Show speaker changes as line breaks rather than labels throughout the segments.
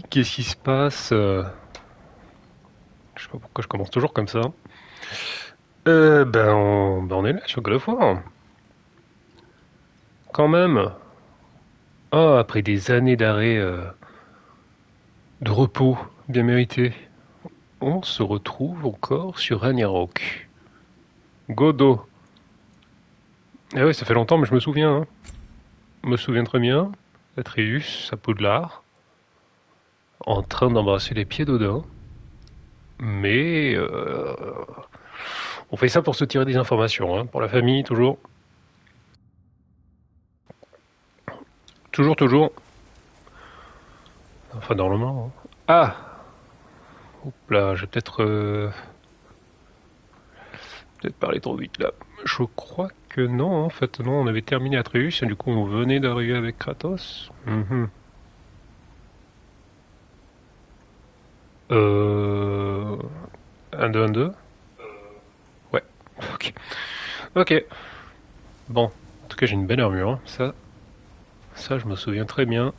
Oui, qu'est-ce qui se passe je sais pas pourquoi je commence toujours comme ça. Ben on est là sur God of War. Quand même. Ah, après des années d'arrêt, de repos bien mérité, on se retrouve encore sur Ragnarok. Godot. Eh ouais, ça fait longtemps, mais je me souviens. Hein. Je me souviens très bien. Atreus, à Poudlard, en train d'embrasser les pieds d'Odin. Mais on fait ça pour se tirer des informations, hein, pour la famille, toujours. Toujours, toujours. Enfin, normalement. Hein. Ah, oups là, j'ai peut-être parlé trop vite là. Je crois que non, en fait, non, on avait terminé Atreus et du coup on venait d'arriver avec Kratos. Mhm. Euh... 1, 2, 1, 2. Ouais, ok. Ok, bon, en tout cas j'ai une belle armure, hein. Ça je me souviens très bien.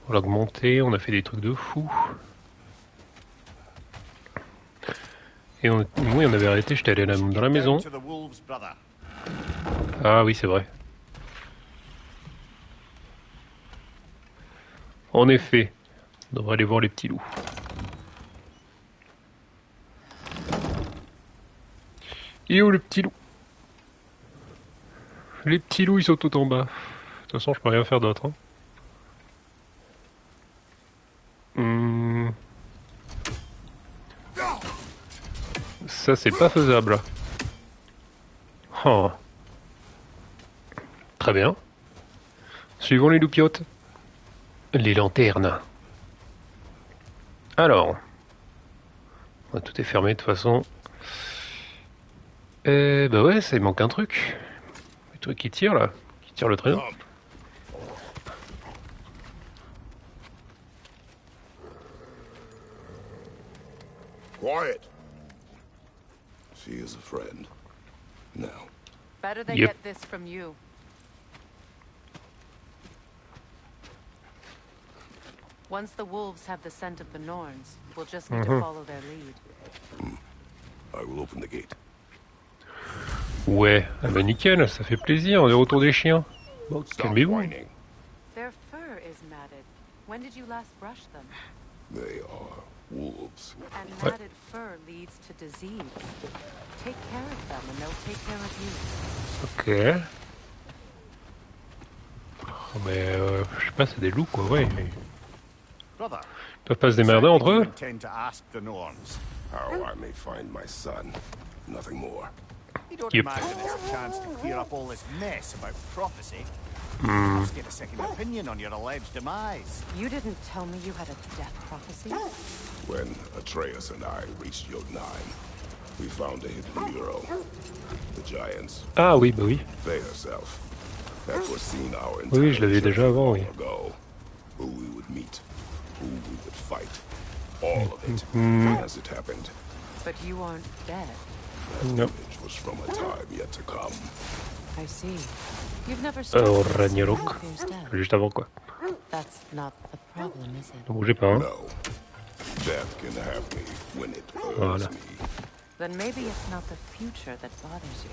On l'a augmenté, on a fait des trucs de fou. Et oui, on avait arrêté, j'étais allé dans la maison. Ah oui, c'est vrai. En effet, on devrait aller voir les petits loups. Il est où le petit loup? Les petits loups ils sont tout en bas. De toute façon je peux rien faire d'autre. Hein. Hmm, ça c'est pas faisable. Oh, très bien. Suivons les loupiotes. Les lanternes. Alors, tout est fermé de toute façon. Bah ouais, ça il manque un truc. Le truc qui tire là, qui tire le traîneau.
Quiet. She is a friend. Now.
Better they
Yep.
get this from you. Once the wolves have the scent of the Norns, we'll just need to follow their lead.
I will open the gate.
Ouais, ah bah nickel, ça fait plaisir, on est retour des chiens. Bon,
Stop
calmez-vous.
whining.
Their fur is matted. When did you last brush them?
They are wolves.
And matted fur leads to disease. Take care of them and they'll take care of you.
Ok. Oh, mais je sais pas, c'est des loups quoi, ouais.
Brother,
Ils peuvent pas se démerder entre
you
eux.
intend to ask the Norns.
How I may find my son. Nothing more.
You don't
Yep.
imagine there's a chance to clear up all this mess about prophecy? Let's get a second opinion on your alleged demise.
You didn't tell me you had a death prophecy?
When Atreus and I reached Yod-9, we found a hidden mural. The giants,
Ah oui, bah oui.
they herself, had foreseen our
Oui, je l'avais
entire
déjà
journey
avant,
long
oui.
ago. Who we would meet, who we would fight. All of it, as it happened.
But you aren't dead.
That
No.
image was from a time yet to come.
I see. You've never
Oh,
struck
Ragnarok.
who appears dead.
Juste avant quoi.
That's not the problem, is it?
Ne bougez pas, hein.
No. Death can have me when it earns
Voilà.
me.
Then maybe it's not the future that bothers you.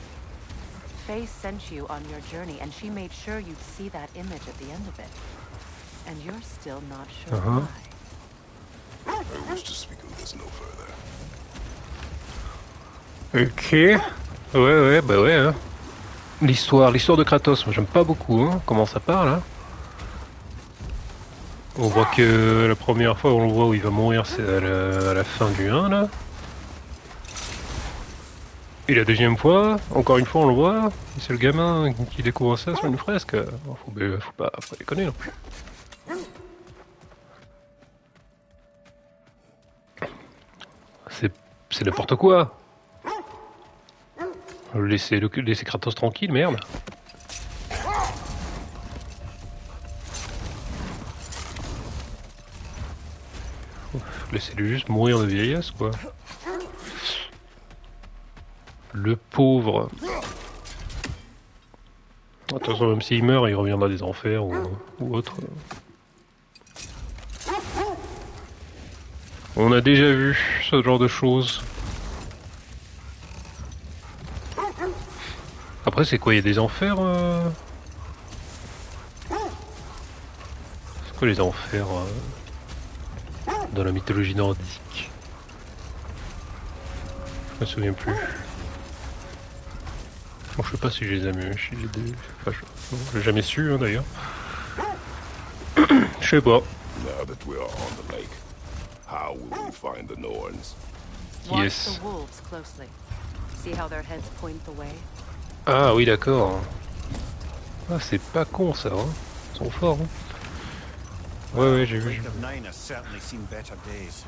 Faye sent you on your journey, and she made sure you'd see that image at the end of it. And you're still not sure why.
I wish to speak of this no further.
Ok. Ouais, bah ouais. Hein. L'histoire de Kratos, moi j'aime pas beaucoup. Hein. Comment ça part là? On voit que la première fois on le voit où il va mourir, c'est à la fin du 1 là. Et la deuxième fois, encore une fois on le voit, c'est le gamin qui découvre ça sur une fresque. Faut pas déconner non plus. C'est n'importe quoi. Laissez Kratos tranquille, merde. Laissez-le juste mourir de vieillesse, quoi. Le pauvre. Attention, même s'il meurt, il reviendra des enfers ou autre. On a déjà vu ce genre de choses. Après, c'est quoi? Il y a des enfers C'est quoi les enfers dans la mythologie nordique? Je me souviens plus. Bon, je sais pas si je les ai mis. Enfin, j'ai jamais su hein, d'ailleurs. Je sais pas.
Now that we are on the lake, how will we find the Norns?
Watch
Yes.
the wolves closely. See how their heads point the way?
Ah oui, d'accord. Ah, c'est pas con ça. Hein. Ils sont forts. Hein. Ouais, ouais, j'ai vu.
Lake of Nine has certainly seen better days.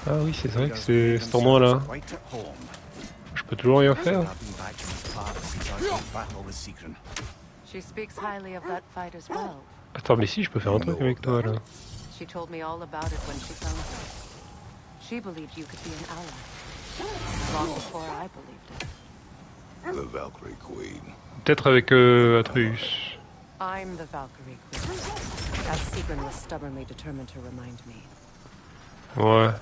Ah oui, c'est vrai que
Rhaegar's
c'est
made
cet endroit-là.
themselves quite at home.
Je peux toujours rien faire.
I've been back to his park since our great battle with Sigrun.
She speaks highly of that fight as well.
Attends, mais si, je peux faire un truc avec toi là.
She told me all about it when she found you. She believed you could be an ally. Long before I believed it.
The Valkyrie Queen.
Peut-être avec Atreus.
I'm the Valkyrie Queen, as Sigrun was stubbornly determined to remind me.
Ouais.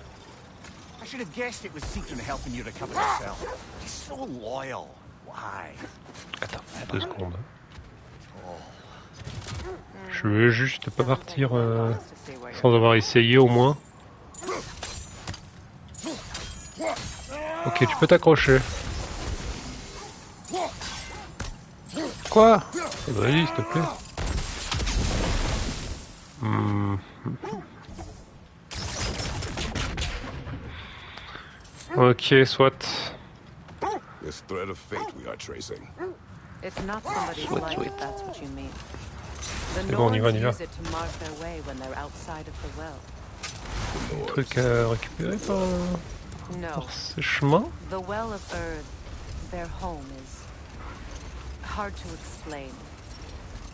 I should have guessed it was Sigrun helping you recover yourself. He's so loyal. Why?
Attends, 2 secondes. Je veux juste pas partir sans avoir essayé au moins. Ok, tu peux t'accrocher. Quoi? Vas-y, s'il te plaît. Ok, soit.
This thread of fate we are tracing.
It's not somebody's
Sweet,
life,
sweet.
if that's what you mean. The
C'est bon, on y va, on y
Norns
va.
use it to mark their way when they're outside of the well.
The Norns.
Truc à récupérer
No,
par ce chemin.
the Well of Earth, their home, is hard to explain.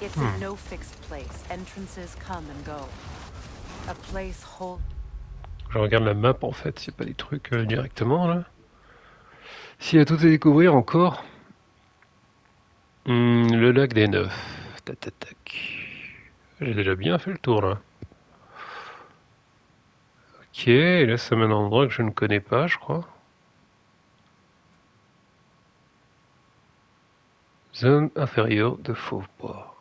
It's in no fixed place. Entrances come and go. A place whole.
Je regarde la map en fait, c'est pas des trucs directement là. S'il y a tout à découvrir encore. Le lac des Neufs. Tac. J'ai déjà bien fait le tour là. Ok, et là ça mène à un endroit que je ne connais pas, je crois. Zone inférieure de Fauve-Bois.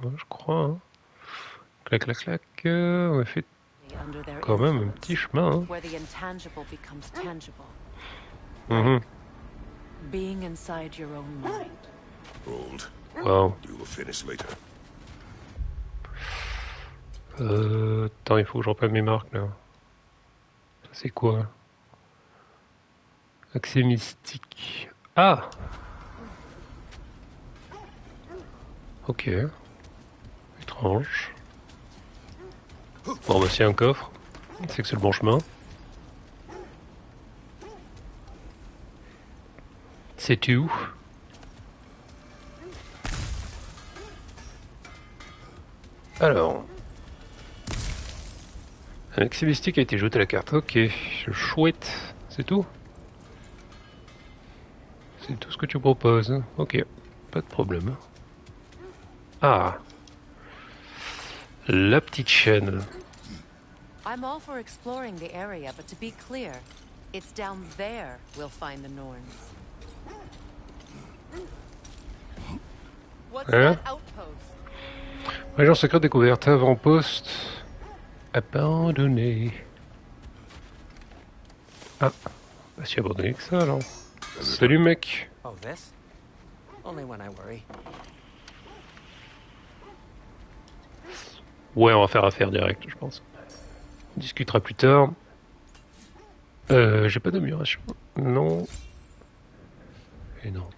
Ouais, je crois. Hein. Clac. On a fait
Under their
quand même un
influence,
petit chemin. Hein.
where the intangible becomes tangible.
Mhm.
Being inside your own mind.
Hold.
Wow.
We will finish later.
Attends, il faut que je reprenne mes marques là. Ça c'est quoi? Accès mystique. Ah! Ok. Étrange. Bon bah c'est un coffre. C'est que c'est le bon chemin. C'est tout. Alors. Un accès mystique a été jeté à la carte. Ok. Chouette. C'est tout? C'est tout ce que tu proposes. Ok. Pas de problème. Ah. La petite chaîne.
I'm all for exploring the area, but to be clear, it's down there we'll find the Norns. What's
Hein?
that outpost?
Région secrète découverte. Avant-poste. Abandonné. Ah. Bah si abandonné que ça alors. Salut mec.
Oh, this? Only when I worry.
Ouais, on va faire affaire directe, je pense. On discutera plus tard. J'ai pas d'amélioration. Non. Et non.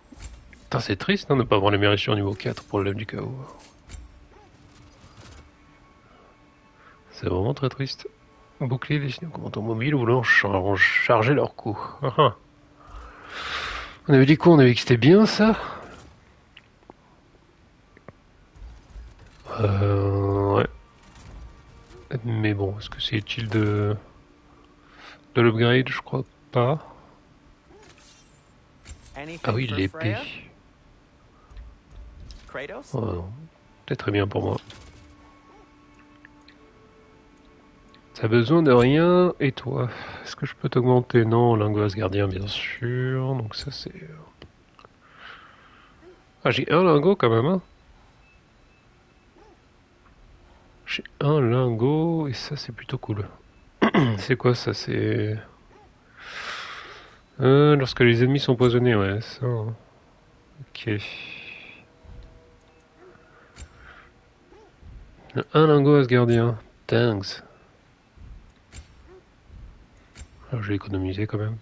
Putain, c'est triste hein, de ne pas avoir l'amélioration niveau 4 pour le lème du chaos. C'est vraiment très triste. Bouclier destiné aux combattants mobiles voulant charger leur coup. On avait dit quoi? On avait dit que c'était bien ça? Ouais. Mais bon, est-ce que c'est utile de l'upgrade? Je crois pas.
Anything
Ah oui,
for
l'épée.
Freya? Kratos?
Oh, non. Peut-être très bien pour moi. T'as besoin de rien, et toi? Est-ce que je peux t'augmenter? Non, lingot gardien, bien sûr. Donc ça, c'est... Ah, j'ai un lingot quand même, hein. J'ai un lingot, et ça, c'est plutôt cool. C'est quoi ça? C'est... lorsque les ennemis sont poisonnés, ouais, ça... hein. Ok. Un lingot asgardien. Thanks. Alors, je vais économiser quand même.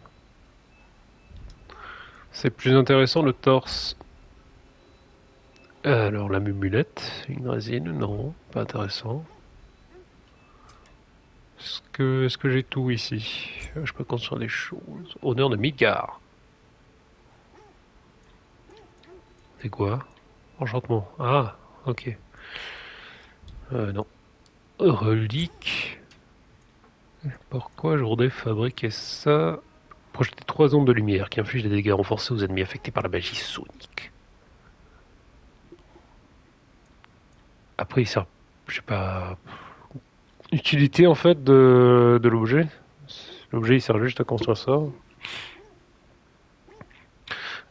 C'est plus intéressant le torse. Alors la mumulette, une résine, non, pas intéressant. Est-ce que j'ai tout ici? Je peux construire des choses. Honneur de Midgard. C'est quoi? Enchantement. Ah, ok. Non. Relique. Pourquoi je voudrais fabriquer ça? Projeter 3 ondes de lumière qui infligent des dégâts renforcés aux ennemis affectés par la magie sonique. Après, il sert... Je sais pas... Utilité en fait de l'objet. L'objet il sert juste à construire ça.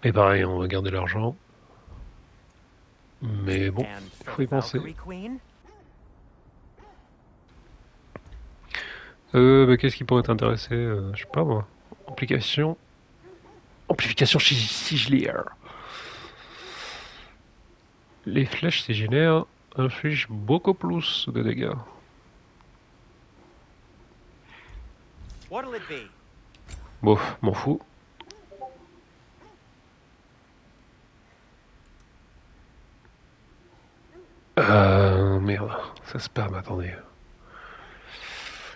Et pareil, on va garder l'argent. Mais bon,
And
il
for
faut y penser.
Valkyrie Queen?
Bah, qu'est-ce qui pourrait t'intéresser? Je sais pas moi. Amplification. Amplification sigilière. Les flèches sigilières infligent beaucoup plus de dégâts.
What'll it be?
Bof, m'en fous. Merde, ça spam, attendez.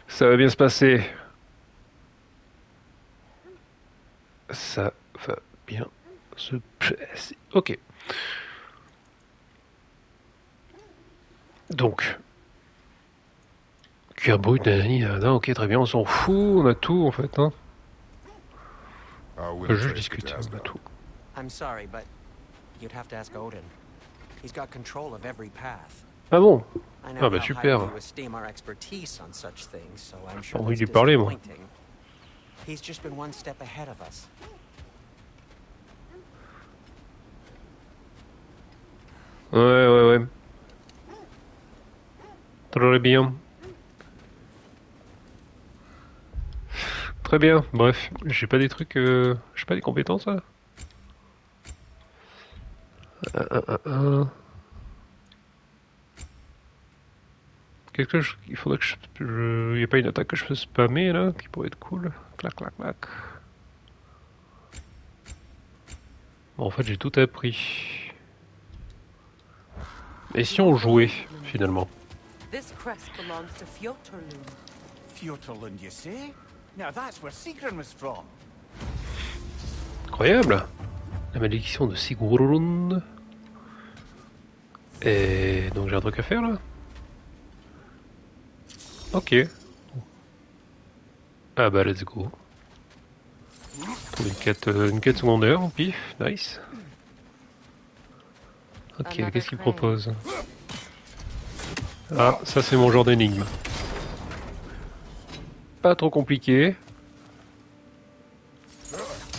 Ça va bien se passer. Ça va bien se passer. Ok. Donc. Cuir brut, nanani, nanana, ok, très bien, on s'en fout, on a tout en fait, hein.
How will
Je
it take you
discute,
to
on a
Asgard?
tout.
I'm sorry, but you'd have to ask Odin. He's got control of every path.
Ah bon?
I
Ah
know
bah
how
super.
highly you esteem our expertise on such things, so I'm
J'ai
sure
envie
that's
de lui parler, moi.
disappointing. He's just been one step ahead of us.
Ouais. Très bien. Très bien, bref, j'ai pas des trucs, j'ai pas des compétences là. Euh. Qu'est-ce que il faudrait que y a pas une attaque que je peux spammer là, qui pourrait être cool. Clac clac clac. Bon, en fait, j'ai tout appris. Et si on jouait finalement?
This crest belongs to Fjotorlund.
Fjotorlund, you say? Now that's where Sigrun was from.
Incroyable. La malédiction de Sigrun. Et donc j'ai un truc à faire là. Ok. Ah bah let's go. Une quête secondaire, au pif, nice. Ok, qu'est-ce qu'il propose? Ah, ça c'est mon genre d'énigme. Pas trop compliqué.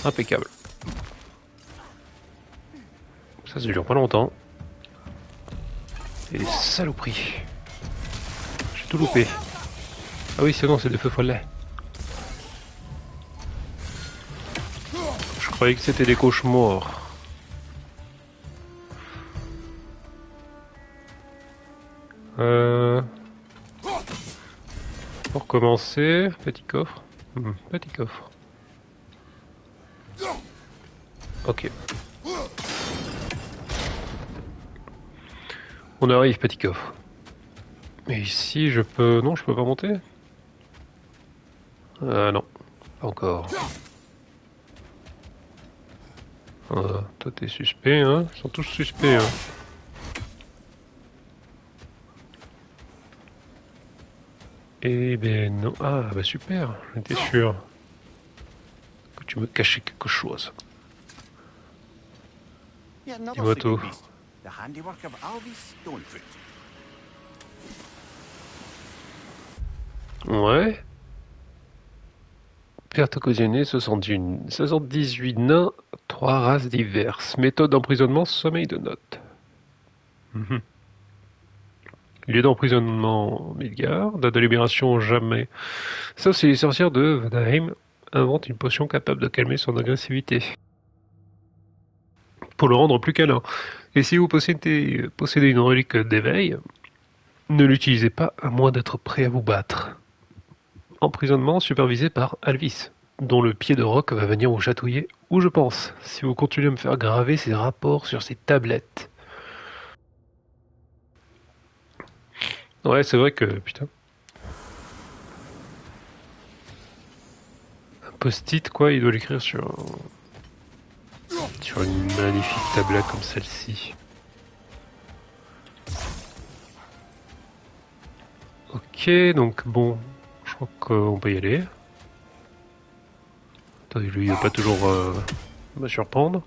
Impeccable. Ça dure pas longtemps. Et les saloperies. J'ai tout loupé. Ah oui, c'est bon, c'est des feux follets. Je croyais que c'était des cauchemars. Pour commencer, petit coffre. Petit coffre. Ok. On arrive, petit coffre. Et ici, je peux... Non, je peux pas monter? Non. Pas encore. Toi, t'es suspect, hein? Ils sont tous suspects, hein? Eh ben non. Ah, bah super, j'étais sûr que tu me cachais quelque chose.
Yeah, another
Dis-moi
figure
tout.
beast. The handiwork of Alvis Stonefoot.
Ouais. Perte occasionnée, 78 nains, 3 races diverses. Méthode d'emprisonnement, sommeil de notes. Mhm. Lieu d'emprisonnement, Midgard. Date de libération, jamais. Sauf si les sorcières de Vanaheim inventent une potion capable de calmer son agressivité. Pour le rendre plus câlin. Et si vous possédez une relique d'éveil, ne l'utilisez pas à moins d'être prêt à vous battre. Emprisonnement supervisé par Alvis, dont le pied de roc va venir vous chatouiller où je pense, si vous continuez à me faire graver ces rapports sur ces tablettes. Ouais, c'est vrai que, putain. Un post-it, quoi, il doit l'écrire sur une magnifique tablette comme celle-ci. Ok, donc bon, je crois qu'on peut y aller. Attendez, lui, il va pas toujours me surprendre.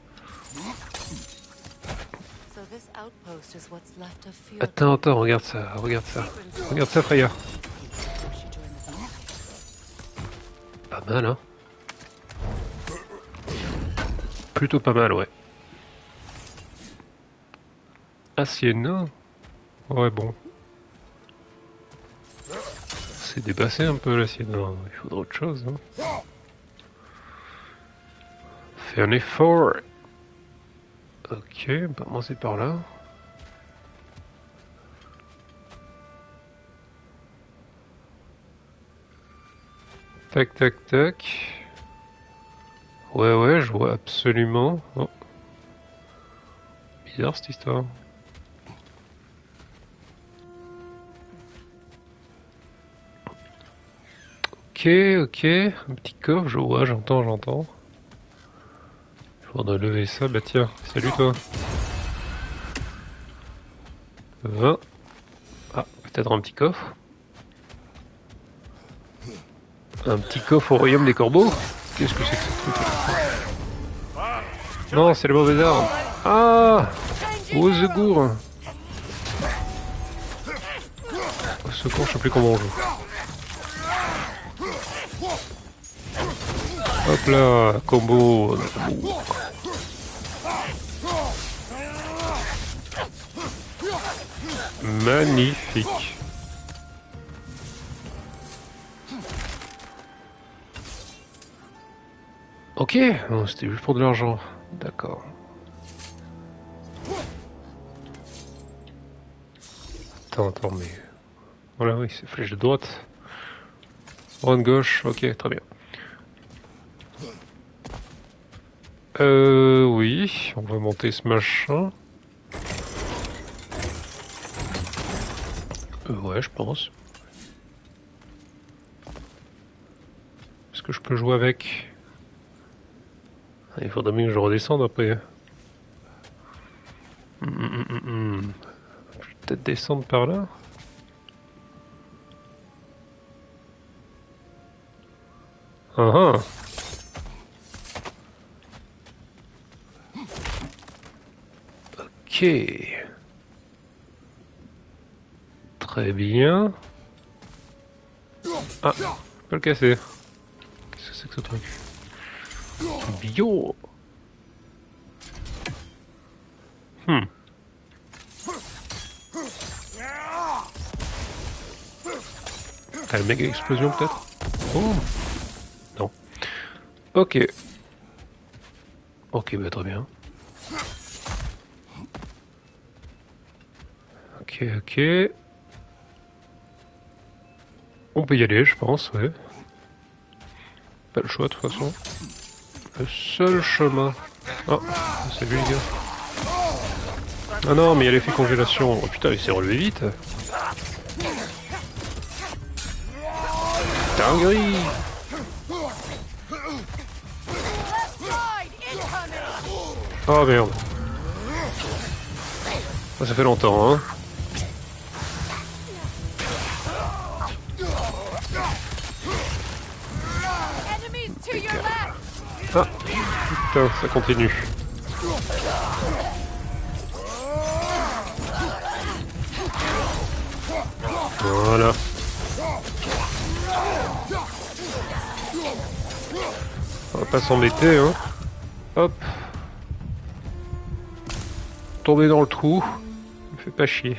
Attends, regarde ça. Regarde ça, Freya. Pas mal, hein. Plutôt pas mal, ouais. Acier nain. Ouais, bon. C'est dépassé un peu l'acier nain. Il faudra autre chose, hein. Fais un effort. Ok, on va commencer par là. Tac, tac, tac. Ouais, je vois absolument. Oh. Bizarre cette histoire. Ok. Un petit coffre, je vois, j'entends. Il faudrait lever ça. Bah tiens, salut toi. 20. Ah, peut-être un petit coffre. Un petit coffre au royaume des corbeaux. Qu'est-ce que c'est que ce truc? Non, c'est le mauvais arbre. Ah! Au secours! Au secours, je sais plus comment on joue. Hop là, combo. Magnifique. Ok, c'était juste pour de l'argent. D'accord. Attends, mais... Voilà, oui, c'est flèche de droite. Droite gauche, ok, très bien. Oui, on va monter ce machin. Ouais, je pense. Est-ce que je peux jouer avec? Il faudrait bien que je redescende après. Je vais peut-être descendre par là. Ah ah. Ok. Très bien. Ah, je peux le casser. Qu'est-ce que c'est que ce truc? Bio. Ah, le méga explosion peut-être? Oh. Non. Ok. Ok, bah très bien. Ok. On peut y aller, je pense, ouais. Pas le choix, de toute façon. Le seul chemin... Oh, c'est lui, les gars. Ah non, mais il y a l'effet congélation. Oh putain, il s'est relevé vite. Dinguerie. Oh merde. Ça fait longtemps, hein. Ah, putain, ça continue. Voilà. On va pas s'embêter, hein. Hop. Tomber dans le trou. Me fait pas chier.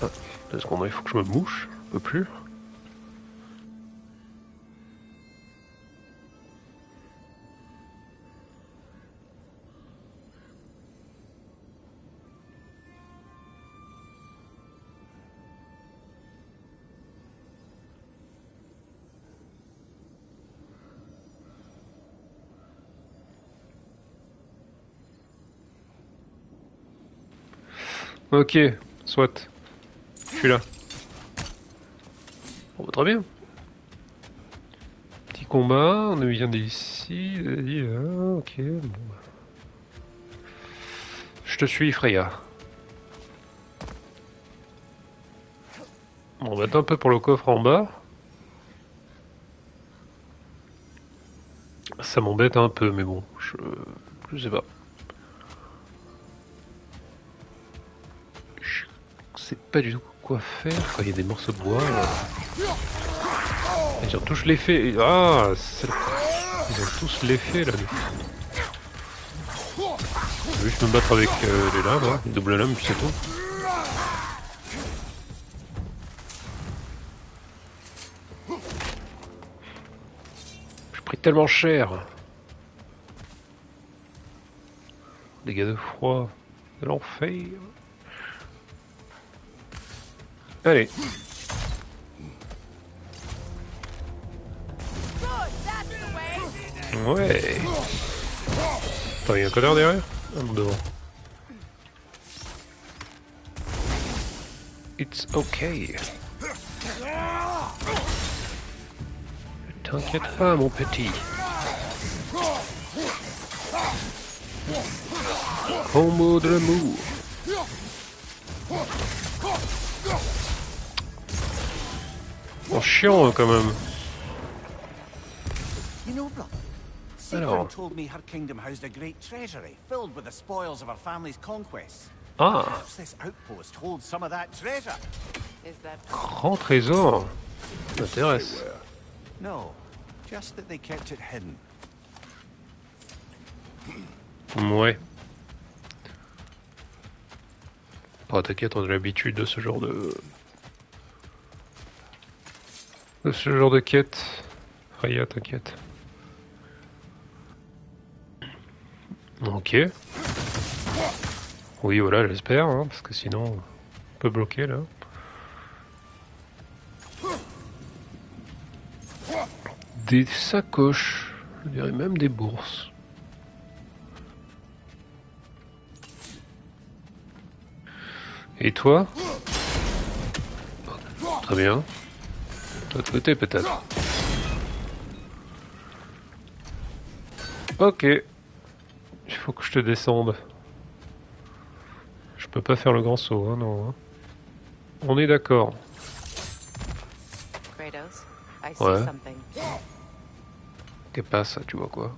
Ah, 2 secondes, il faut que je me mouche. Un peu plus. Ok, soit. Je suis là. Bon, très bien. Petit combat, on vient d'ici. Ok, bon. Je te suis, Freya. On va mettre un peu pour le coffre en bas. Ça m'embête un peu, mais bon, je sais pas. Je sais pas du tout quoi faire quand il y a des morceaux de bois. Ils ont tous l'effet. Ah, ils ont tous l'effet là. Je vais juste me battre avec les lames, hein, une double lame, puis c'est tout. J'ai pris tellement cher. Dégâts de froid, de l'enfer. Allez. Ouais. Attends, il y a un connard derrière? Ah, non, devant. It's okay. T'inquiète pas, mon petit. Combo de l'amour. Oh, chiant quand même.
You know, brother,
Alors.
Sigrid told me her kingdom housed a great treasury filled with the spoils of her family's conquests.
Ah,
Perhaps this outpost holds some of that treasure.
Is that
grand trésor. Ça m'intéresse.
No, just that they kept it hidden.
Ouais. Oh, t'inquiète, on a l'habitude de ce genre de... quête. Freya, t'inquiète. Ok. Oui, voilà, j'espère, hein, parce que sinon, on peut bloquer là. Des sacoches, je dirais même des bourses. Et toi? Très bien. De l'autre côté peut-être. Ok. Il faut que je te descende. Je peux pas faire le grand saut, hein, non. Hein. On est d'accord.
Kratos? I see
Ouais.
something.
Qu'est-ce que passe, tu vois quoi?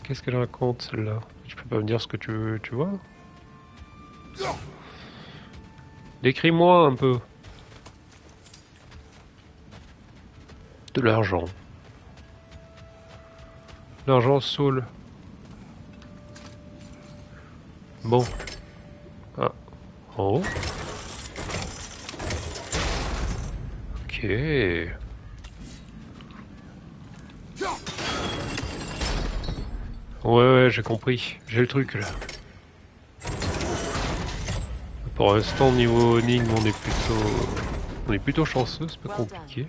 Qu'est-ce qu'elle raconte celle-là? Tu peux pas me dire ce que tu vois? Décris-moi un peu. De l'argent. L'argent saoule. Bon. Ah. En haut. Ok. Ouais, j'ai compris. J'ai le truc là. Pour l'instant, niveau énigme, on est plutôt chanceux, c'est pas compliqué.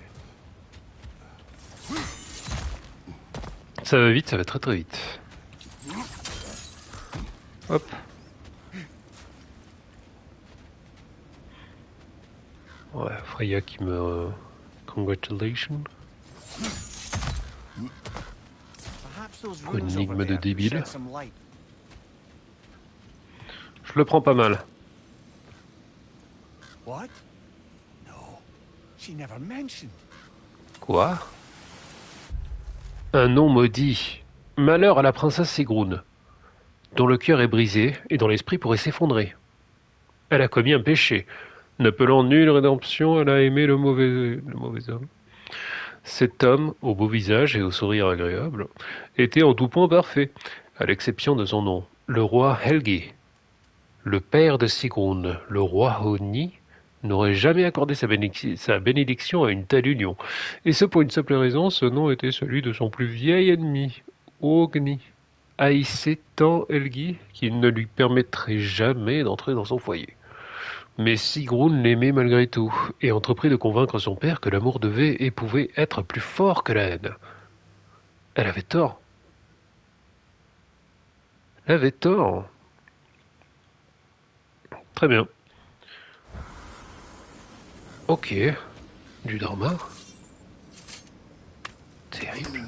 Ça va vite, ça va très très vite. Hop. Ouais, Freya qui me... Congratulations.
Perhaps those
Une
runes
énigme
over
de
there
débile.
shed some light.
Je le prends pas mal.
What? No, she never mentioned.
Quoi? Un nom maudit. Malheur à la princesse Sigrun, dont le cœur est brisé et dont l'esprit pourrait s'effondrer. Elle a commis un péché. N'appelant nulle rédemption, elle a aimé le mauvais homme. Cet homme, au beau visage et au sourire agréable, était en tout point parfait, à l'exception de son nom, le roi Helgi. Le père de Sigrun, le roi Hogni, n'aurait jamais accordé sa bénédiction à une telle union, et ce pour une simple raison, ce nom était celui de son plus vieil ennemi, Hogni, haïssait tant Helgi qu'il ne lui permettrait jamais d'entrer dans son foyer. Mais Sigrun l'aimait malgré tout, et entreprit de convaincre son père que l'amour devait et pouvait être plus fort que la haine. Elle avait tort. Elle avait tort. Très bien. Ok. Du drama. Terrible.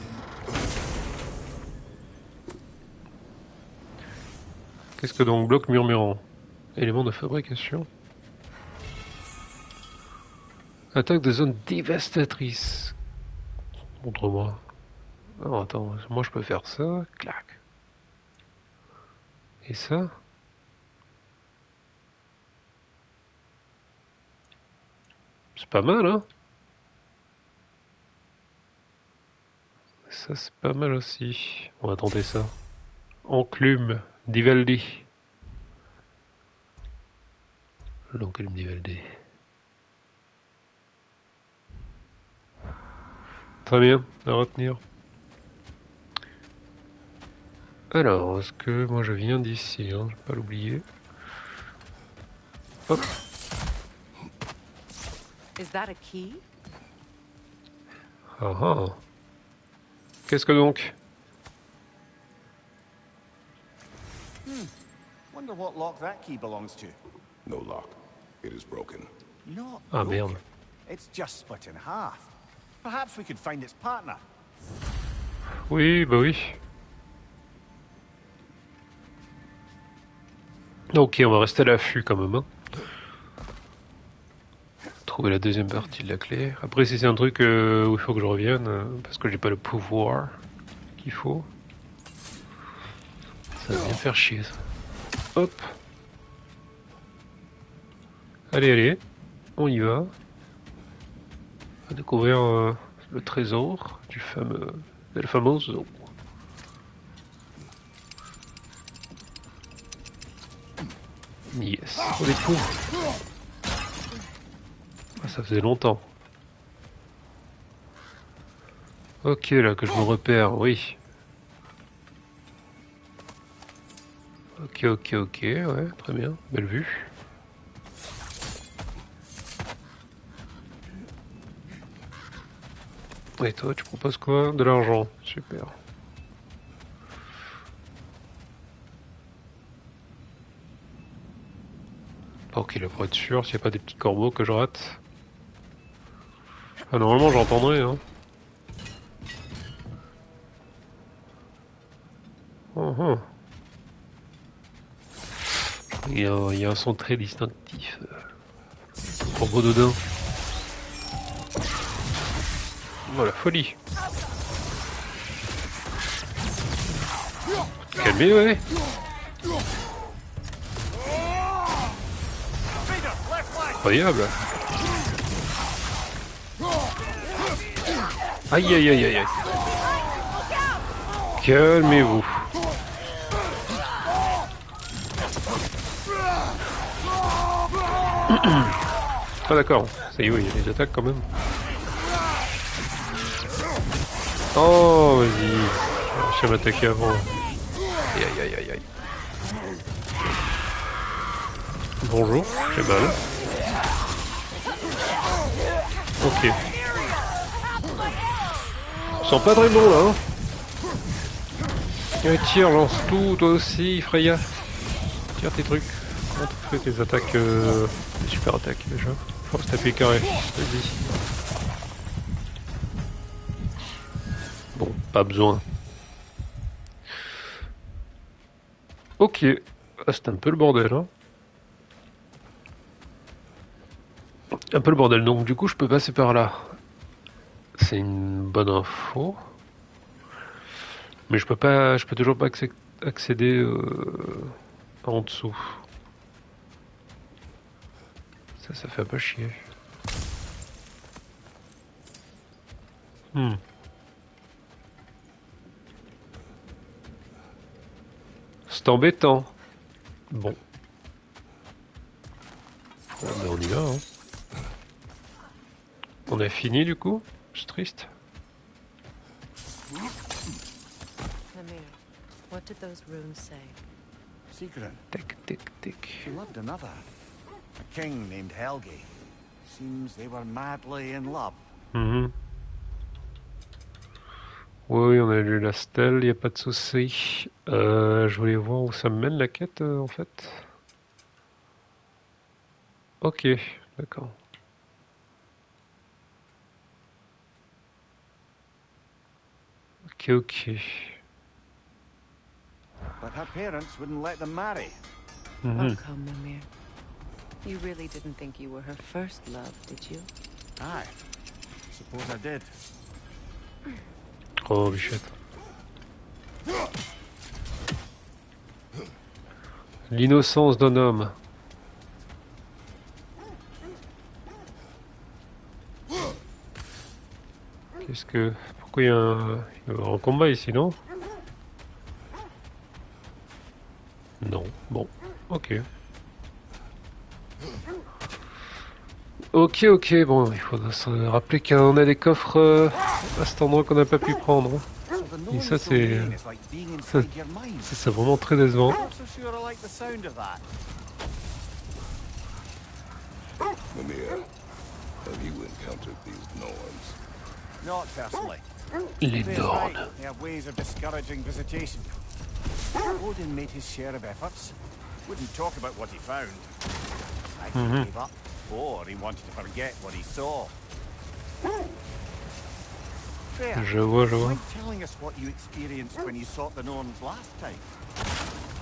Qu'est-ce que donc bloc murmurant? Élément de fabrication. Attaque de zone dévastatrice. Contre moi. Oh, attends, moi je peux faire ça. Clac. Et ça? C'est pas mal, hein? Ça, c'est pas mal aussi. On va tenter ça. Enclume d'Ivaldi. L'enclume d'Ivaldi. Très bien, à retenir. Alors, est-ce que moi je viens d'ici, hein, je vais pas l'oublier. Hop.
Is that a key?
Ah ah. Qu'est-ce que donc?
Wonder what lock that key belongs to.
No lock. It is broken.
Not
Ah
broken.
merde.
It's just split in half. Perhaps we could find its partner.
Oui, bah oui. Ok, on va rester à l'affût quand même. Hein. Trouver la deuxième partie de la clé. Après, si c'est un truc où il faut que je revienne, parce que j'ai pas le pouvoir qu'il faut, ça va bien faire chier ça. Hop. Allez, allez. On y va. On va découvrir le trésor du fameux, de la fameuse eau. Yes. On découvre. Ah, ça faisait longtemps. Ok, là, que je me repère, oui. Ok, ok, ok, ouais, très bien. Belle vue. Et toi, tu proposes quoi? De l'argent. Super. Ok, là, pour être sûr, s'il n'y a pas des petits corbeaux que je rate. Ah, normalement, j'entendrai, hein. Oh, oh. Il y a un son très distinctif. Corbeau de daim. Oh, la folie. Calmez, ouais. Incroyable. Aïe aïe aïe aïe aïe. Calmez-vous. Ah d'accord, ça y est, il y a des attaques quand même. Oh vas-y, je vais m'attaquer avant. Aïe aïe aïe aïe aïe. Bonjour, j'ai mal. Ok. Je sens pas très bon là. Hein. Tire, lance tout, toi aussi, Freya. Tire tes trucs. Comment tu fais tes attaques, tes super attaques déjà? Faut se taper carré. Vas-y. Bon, pas besoin. Ok. Ah, c'est un peu le bordel, hein. Un peu le bordel, donc du coup je peux passer par là. C'est une bonne info. Mais je peux toujours pas accéder en dessous. Ça fait un peu chier. C'est embêtant. Bon. Ouais, mais on y va, hein. On a fini du coup? C'est triste.
Mimir, what did those runes say?
Secret.
Tic, tic, tic.
She loved another. A king named Helgi. Seems they were madly in love.
Oui, on a lu la stèle, y a pas de souci. Je voulais voir où ça me mène la quête en fait. Ok, d'accord. Ok.
But her parents wouldn't let them marry.
Oh, come, Mimir. You really didn't think you were her first love, did you?
Aye. Suppose I did.
Oh, bichette. L'innocence d'un homme. Qu'est-ce que... Pourquoi il y a un combat ici, non? Non. Bon. Ok. Ok. Bon, il faudra se rappeler qu'on a des coffres à cet endroit qu'on n'a pas pu prendre. Et ça, c'est vraiment très décevant.
Mimir, have you encountered these Norns?
Not personally.
Les
Fair's
Dornes.
right, they have ways of discouraging visitation. Odin made his share of efforts. Wouldn't talk about what he found. I think he gave up, or he wanted to forget what he saw. Fair.
Je vois.
Mind telling us what you experienced when you sought the Norns last time?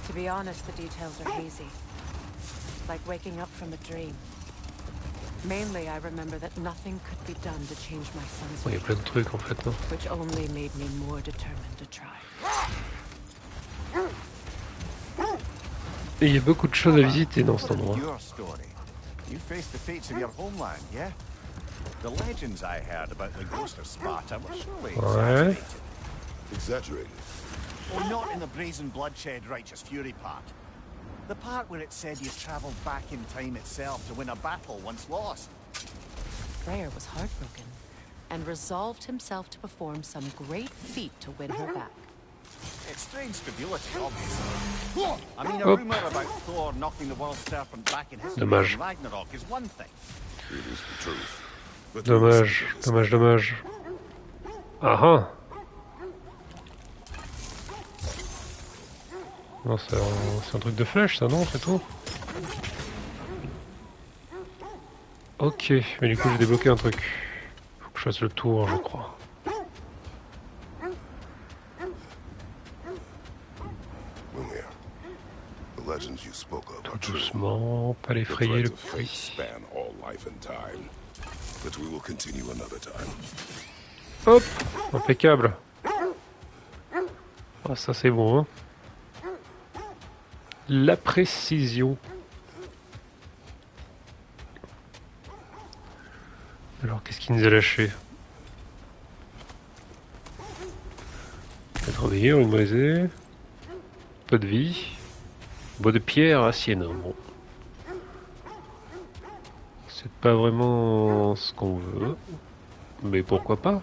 To be honest, the details are hazy. Like waking up from a dream. Mainly, I remember that nothing could be done to change my son's
Il y a
fate,
plein de trucs en fait. Hein.
which only made me more determined to try.
Et il y a beaucoup de choses à visiter dans cet endroit.
Your story. You faced the fates of your homeland, yeah? The legends I heard about the ghost of Sparta were surely
Ouais.
exaggerated.
Exaggerated.
Oh, not in the brazen bloodshed righteous fury part. The part where it said you traveled back in time itself to win a battle once lost.
Freyr was heartbroken and resolved himself to perform some great feat to win her back.
It's strange stability, obviously. I mean, a
Hop.
rumor about Thor knocking the world serpent back in history
Dommage.
in Ragnarok is one thing.
It is the truth. But
Dommage. Ah. Non, c'est un truc de flèche, ça, non? C'est tout? Ok, mais du coup, j'ai débloqué un truc. Faut que je fasse le tour, je crois.
Mimir, the legends you spoke of are
Tout
true.
doucement, pas
The
l'effrayer le
threads of fate
prix.
span all life and time. But we will continue another time.
Hop, impeccable. Ah, ça c'est bon, hein. La précision. Alors, qu'est-ce qu'il nous a lâché? Être meilleur, une brisée. Peu de vie. Bois de pierre, acier, non. Bon. C'est pas vraiment ce qu'on veut. Mais pourquoi pas?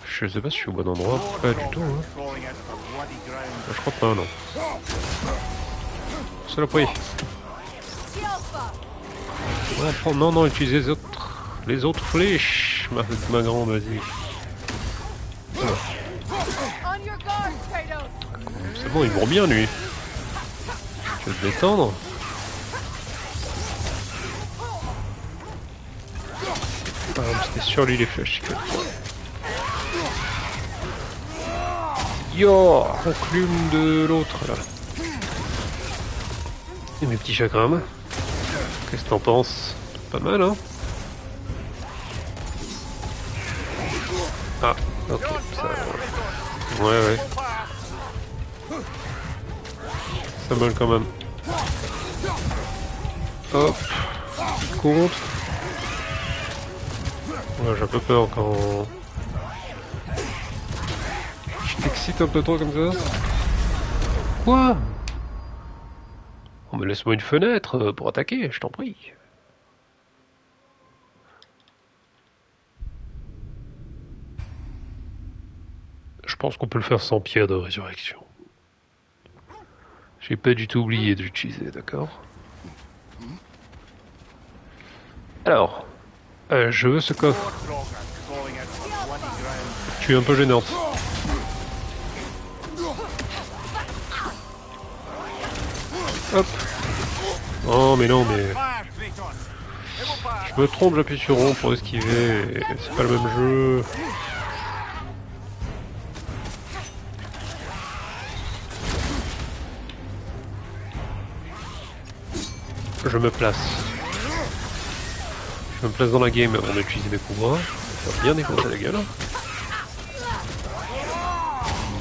Je sais pas si je suis au bon endroit. Pas du tout, hein.
Crawling out of a bloody ground.
Je crois pas, non. C'est le prix. Ouais, prends, non, utilise les autres flèches, ma grande, vas-y. C'est bon, il bourre bien, lui. Tu veux te détendre? Ah, c'était sur lui les flèches. Yo, enclume de l'autre, là. Et mes petits chagrins. Qu'est-ce que t'en penses? Pas mal, hein? Ah, ok, ça... Ouais. Ça vole quand même. Hop. Contre. Ouais, j'ai un peu peur quand... Je t'excite un peu trop comme ça. Quoi? Oh, mais laisse-moi une fenêtre pour attaquer, je t'en prie. Je pense qu'on peut le faire sans pierre de résurrection. J'ai pas du tout oublié de l'utiliser, d'accord? Alors, je veux ce coffre. Tu es un peu gênante. Hop. Oh mais non mais... Je me trompe, j'appuie sur rond pour esquiver. C'est pas le même jeu. Je me place. Je me place dans la game avant d'utiliser mes pouvoirs. Ça va bien défoncer la gueule.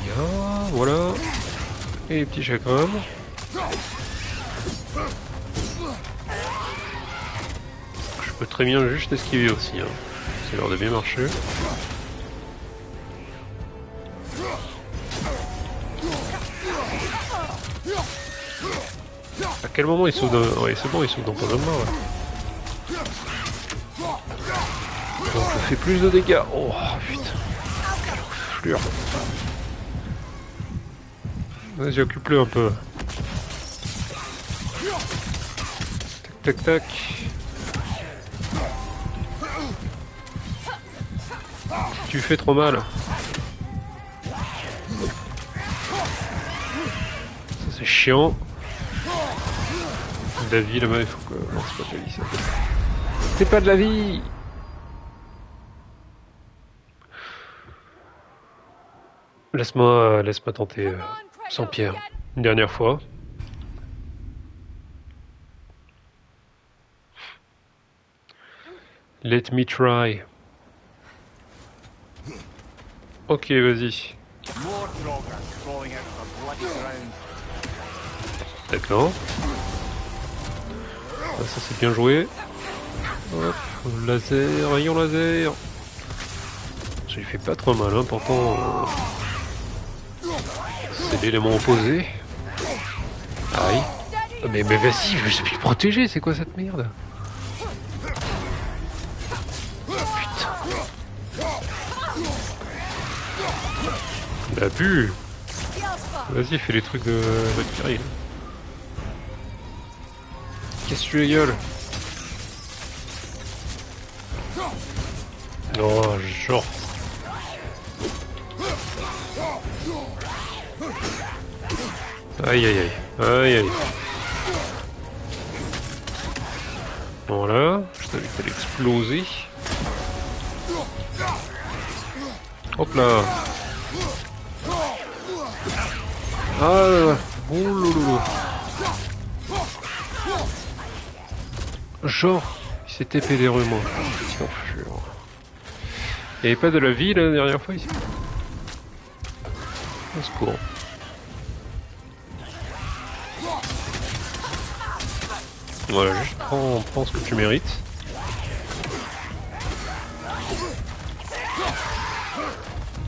Ya, voilà. Et les petits chagrins. Je peux très bien juste esquiver aussi. Hein. C'est l'heure de bien marcher. À quel moment il saute dans... Ouais, c'est bon, il saute dans pas de main, ouais. Donc je fais plus de dégâts. Oh putain. Quelle enflure. Vas-y, occupe-le un peu. Tac, tac, tac. Tu fais trop mal. Ça c'est chiant. De la vie là-bas, il faut que... Non, c'est pas de la vie ça. C'est pas de la vie. Laisse-moi tenter sans pierre. Une dernière fois. Let me try. Ok, vas-y. D'accord. Ça c'est bien joué. Hop, laser, rayon laser. Ça lui fait pas trop mal, hein, pourtant... C'est l'élément opposé. Aïe. Mais vas-y, je suis protégé, c'est quoi cette merde? Putain. Il a pu. Vas-y, fais les trucs de Valkyrie. Casse-tu la gueule. Oh, genre. Aïe aïe aïe. Aïe aïe. Voilà. Je t'avais fait l'exploser. Hop là. Ah là là. Ouloulou. Genre, il s'est épée des rumeurs. Il n'y avait pas de la vie la dernière fois ici. Au secours. Voilà, juste prends ce que tu mérites.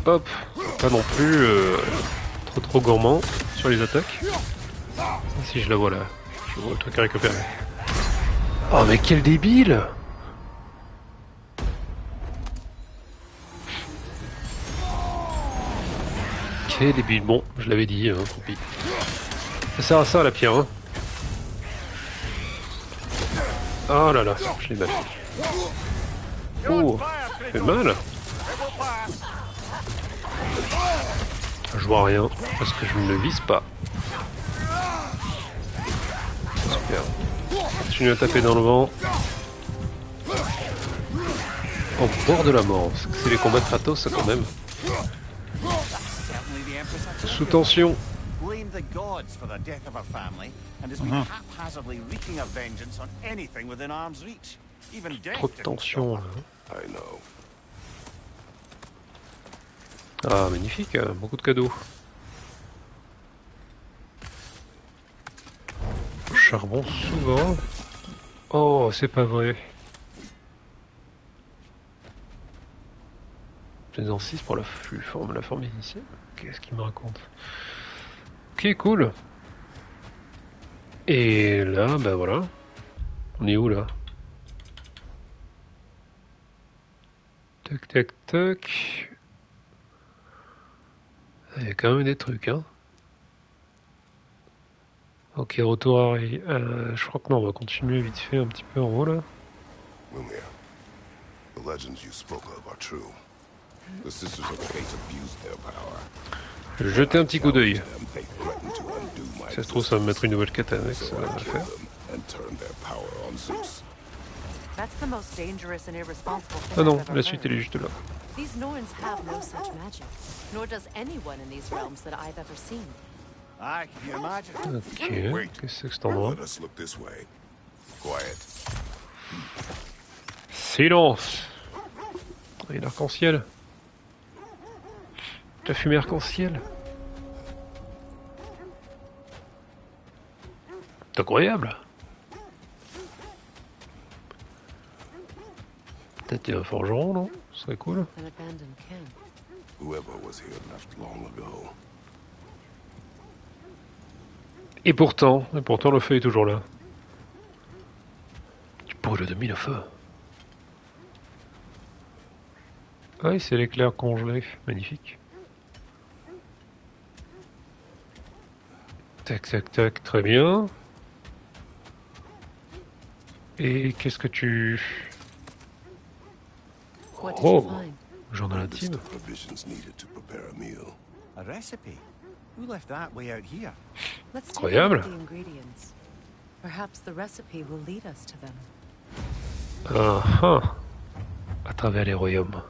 Hop, pas non plus trop gourmand sur les attaques. Si je la vois là, je vois le truc à récupérer. Oh mais quel débile! Quel débile. Bon, je l'avais dit, hein, tant pis. Ça sert à ça la pierre, hein. Oh là là, je l'ai mal fait. Oh, ça fait mal. Je vois rien, parce que je ne le vise pas. Super. Continue à taper dans le vent. Au bord de la mort. C'est les combats de Kratos, ça quand même. Sous tension.
Blamed the gods for the death of her family and has been haphazardly wreaking her vengeance on anything within arm's reach. Even death
Trop de
didn't
tension
stop
là.
her.
I know.
Ah magnifique, beaucoup de cadeaux. Charbon souvent. Oh, c'est pas vrai. Saison 6 pour la forme initiale. Qu'est-ce qu'il me raconte? Ok, cool. Et là, bah voilà. On est où là? Tac, tac, tac. Il y a quand même des trucs, hein. Ok, retour à je crois que non, on va continuer vite fait un petit peu en haut là.
Mimir, the legends you spoke of are true. The Sisters of Fate abused their power.
Je vais jeter un petit coup d'œil.
Them, they threatened to undo my
Si ça se trouve, ça va me mettre une nouvelle katana,
so
ça
I
va
killed
faire.
them and turned their power on Zeus.
That's the most dangerous and irresponsible thing
Ah non,
I've ever
la suite elle
heard.
est juste là.
These Norns have no such magic, nor does anyone in these realms that I've ever seen.
Aye, can you imagine?
Ok, qu'est-ce que c'est que cet endroit?
Let us look this way. Quiet.
Silence! Il y a l'arc-en-ciel. La fumée arc-en-ciel. C'est incroyable! Peut-être qu'il y a un forgeron, non? Ce serait cool.
An abandoned camp.
Whoever was here left long ago.
Et pourtant le feu est toujours là. Tu brûles de mille feux. Ah oui, c'est l'éclair congelé. Magnifique. Tac, tac, tac. Très bien. Et qu'est-ce que tu...
What did you
Oh!
find?
Journal
List
intime.
of provisions needed to prepare a meal.
A recipe? Who left that way out here?
Let's take a look at
Incroyable.
the ingredients. Perhaps the recipe will lead us to them.
Ah ah! À travers les royaumes.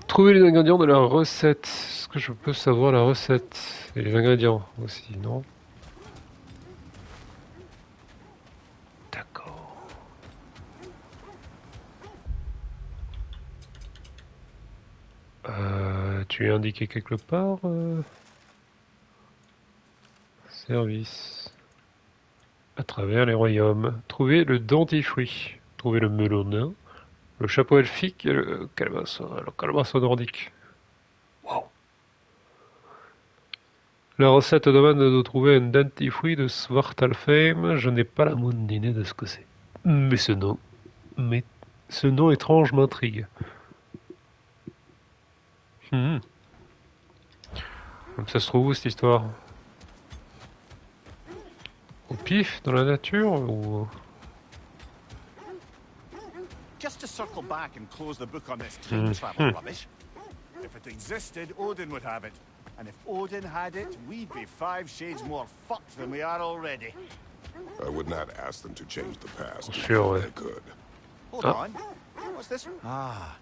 Trouver les ingrédients de la recette. Est-ce que je peux savoir la recette? Et les ingrédients aussi, non? D'accord. Tu es indiqué quelque part? Service. À travers les royaumes. Trouver le dentifrice. Trouver le melon nain. Le chapeau elfique et le calebasse nordique. Wow. La recette demande de trouver un dentifrice de Svartalfheim. Je n'ai pas la moindre idée de ce que c'est. Mais ce nom étrange m'intrigue. Hmm. Ça se trouve où cette histoire? Au pif, dans la nature ou...
Just to circle back and close the book on this time travel rubbish. If it existed, Odin would have it. And if Odin had it, we'd be 5 shades more fucked than we are already.
I would not ask them to change the past.
Sure,
if
ouais.
they could.
Hold on. What's this? Ah,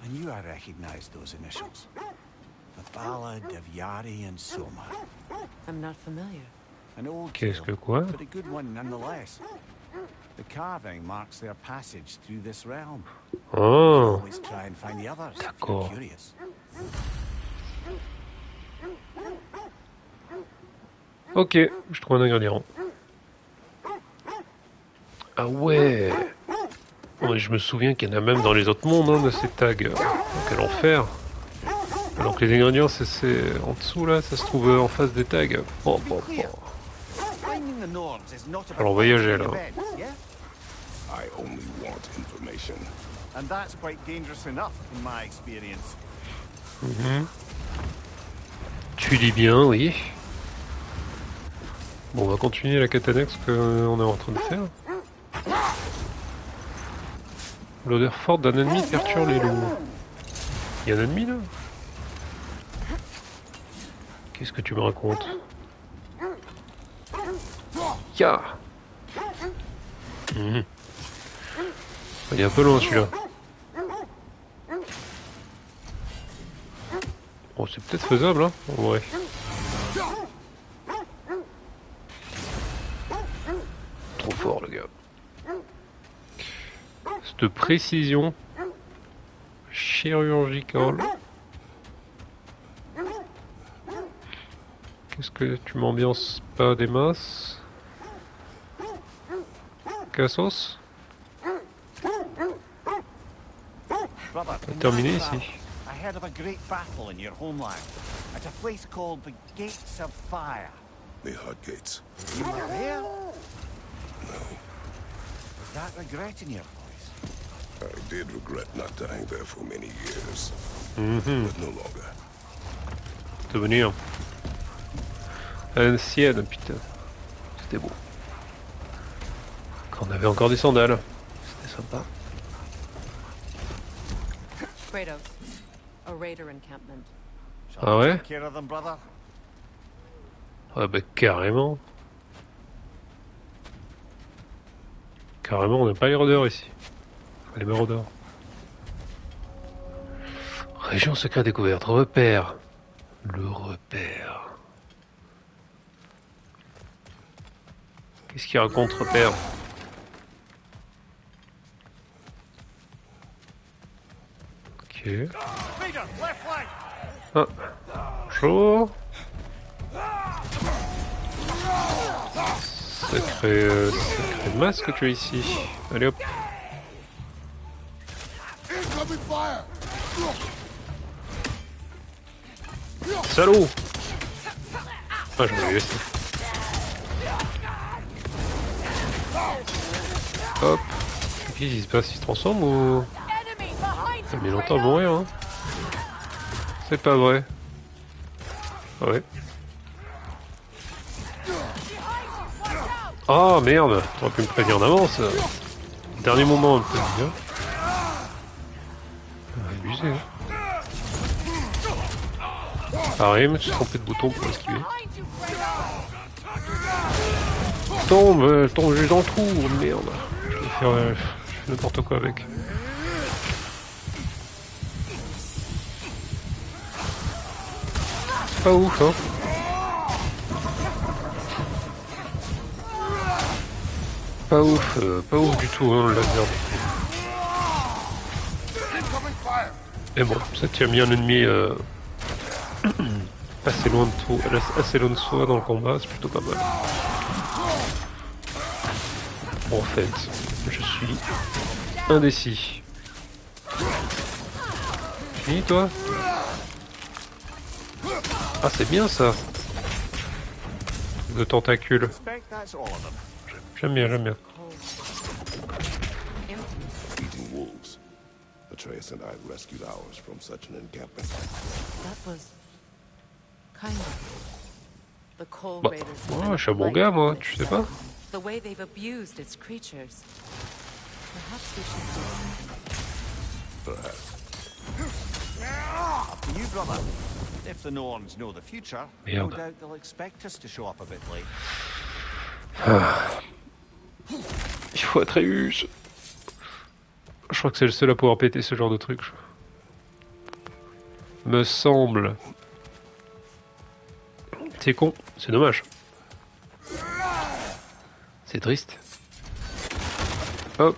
I knew I recognized those initials. The Ballad of Yari and Soma.
I'm not familiar.
An old
Qu'est-ce que
tale,
quoi?
but a good one nonetheless. The carving marks their passage through this realm.
Oh,
Always try and find the others if you're
D'accord.
curious.
ok, je trouve un ingrédient. Ah ouais. Ouais, je me souviens qu'il y en a même dans les autres mondes, hein, de ces tags. Quel enfer. Alors que les ingrédients, c'est en dessous là, ça se trouve en face des tags. Oh, oh, oh.
Finding the Nords is not about
Alors voyager là.
events, yeah?
I only want information.
And that's quite dangerous enough in my experience.
Tu dis bien, oui. Bon, on va continuer la katana, ce qu'on est en train de faire. L'odeur forte d'un ennemi perturbe les loups. Il y a un ennemi là? Qu'est-ce que tu me racontes? Ya. Mhm. Il est un peu loin celui-là. Bon, c'est peut-être faisable, hein, en vrai. Trop fort, le gars. Cette précision chirurgicale. Qu'est-ce que tu m'ambiances pas des masses? Cassos?
Brother,
On a terminé
last
ici.
I heard of a great battle in your homeland at a place called the Gates of Fire.
The Hudgates.
You were there? No. Was that regret in your voice?
I did regret not dying there for many years.
Mhm.
But no longer.
Souvenir. Ancienne, putain. C'était beau. Quand on avait encore des sandales. C'était sympa.
Kratos, a raider encampment.
Shall
Ah
I
ouais?
take care of them, brother?
Ah bah carrément. Carrément, on n'a pas les rôdeurs ici. Les maraudeurs. Région secrète découverte. Repère. Le repère. Qu'est-ce qu'il raconte, repère? Ok.
Raider, left flank!
Ah. Bonjour. Sacré masque que tu as ici. Allez hop. Salaud! Ah, je vais laisser. Hop. Qu'est-ce qui se passe? Il se transforme ou... Ça met longtemps à mourir, hein. C'est pas vrai. Ouais. Ah merde, t'aurais pu me prévenir en avance. Dernier moment un peu bien. Abusé. Hein. Pareil, je me suis trompé de bouton pour esquiver. Tombe juste dans le trou, merde. Je vais faire n'importe quoi avec. Pas ouf, hein. Pas ouf du tout, hein, le laser. Mais bon, ça tient bien un ennemi assez loin de soi dans le combat, c'est plutôt pas mal. Bon, en fait, je suis indécis. Fini toi? Ah, c'est bien ça. De tentacules.
Suspect that's all of them.
J'aime bien, j'aime bien.
Eating wolves. Atreus and I rescued ours from such an encampment.
That was kind of the Cold
Bah,
Raiders.
ouais, je suis un bon gars, moi, tu sais pas?
The way they've abused its creatures. Perhaps we should do
Perhaps.
Up to you, brother. If the Norns know the future, no
Merde.
doubt they'll expect us to show up a bit late.
Il faut Atreus. Je crois que c'est le seul à pouvoir péter ce genre de truc. Me semble. C'est con, c'est dommage. C'est triste. Hop.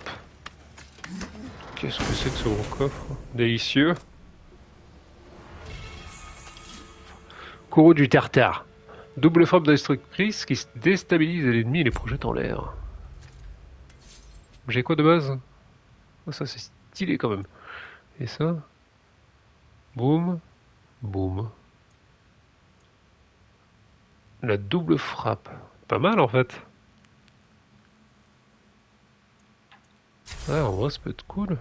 Qu'est-ce que c'est que ce gros coffre? Délicieux. Courroux du Tartare. Double frappe destructrice qui déstabilise l'ennemi et les projette en l'air. J'ai quoi de base? Oh, ça c'est stylé quand même. Et ça? Boum. Boum. La double frappe. Pas mal en fait. Ah, en vrai ça peut être cool.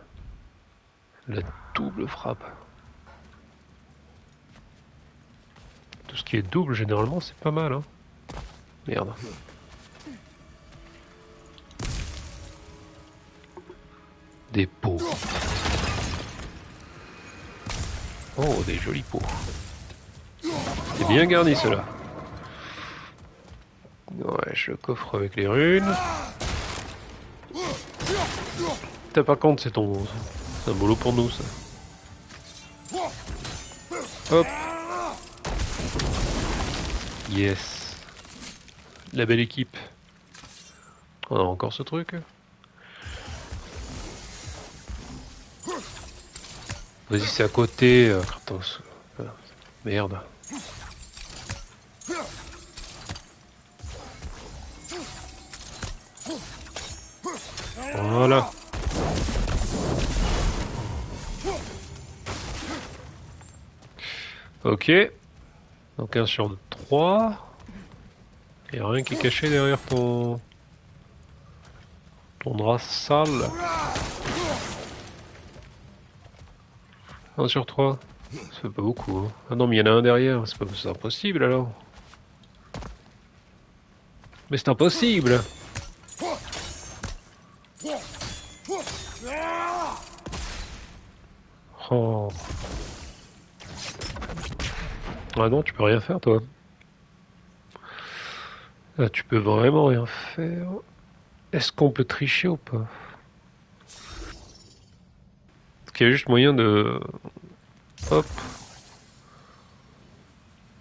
La double frappe. Tout ce qui est double généralement c'est pas mal hein. Merde. Des pots. Oh, des jolis pots. C'est bien garni cela. Ouais, je coffre avec les runes. T'as pas compte, c'est un boulot pour nous ça. Hop. Yes. La belle équipe. On a encore ce truc. Vas-y, c'est à côté. Kratos. Merde. Voilà. Ok. Donc 1 sur 3. Il n'y a rien qui est caché derrière ton drap sale. 1 sur 3. Ça fait pas beaucoup. Hein. Ah non, mais il y en a un derrière. C'est impossible alors. Mais c'est impossible. Oh. Ah non, tu peux rien faire toi. Là, tu peux vraiment rien faire. Est-ce qu'on peut tricher ou pas? Est-ce qu'il y a juste moyen de... Hop.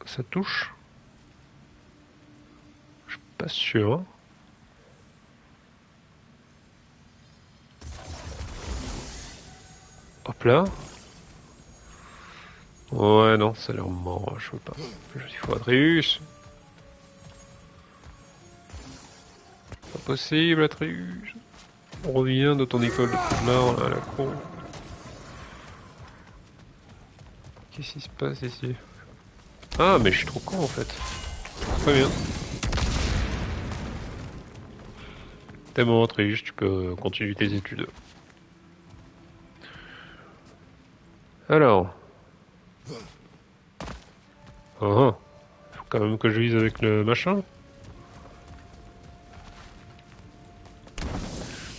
Ça touche? Je suis pas sûr. Hop là. Ouais, non, ça a l'air mort, je veux pas. Il faut Atreus. Pas possible, Atreus. On revient de ton école de poudlard là, à la con. Qu'est-ce qui se passe ici? Ah, mais je suis trop con en fait. Très bien. T'es bon, Atreus, tu peux continuer tes études. Alors. Oh, faut quand même que je vise avec le machin.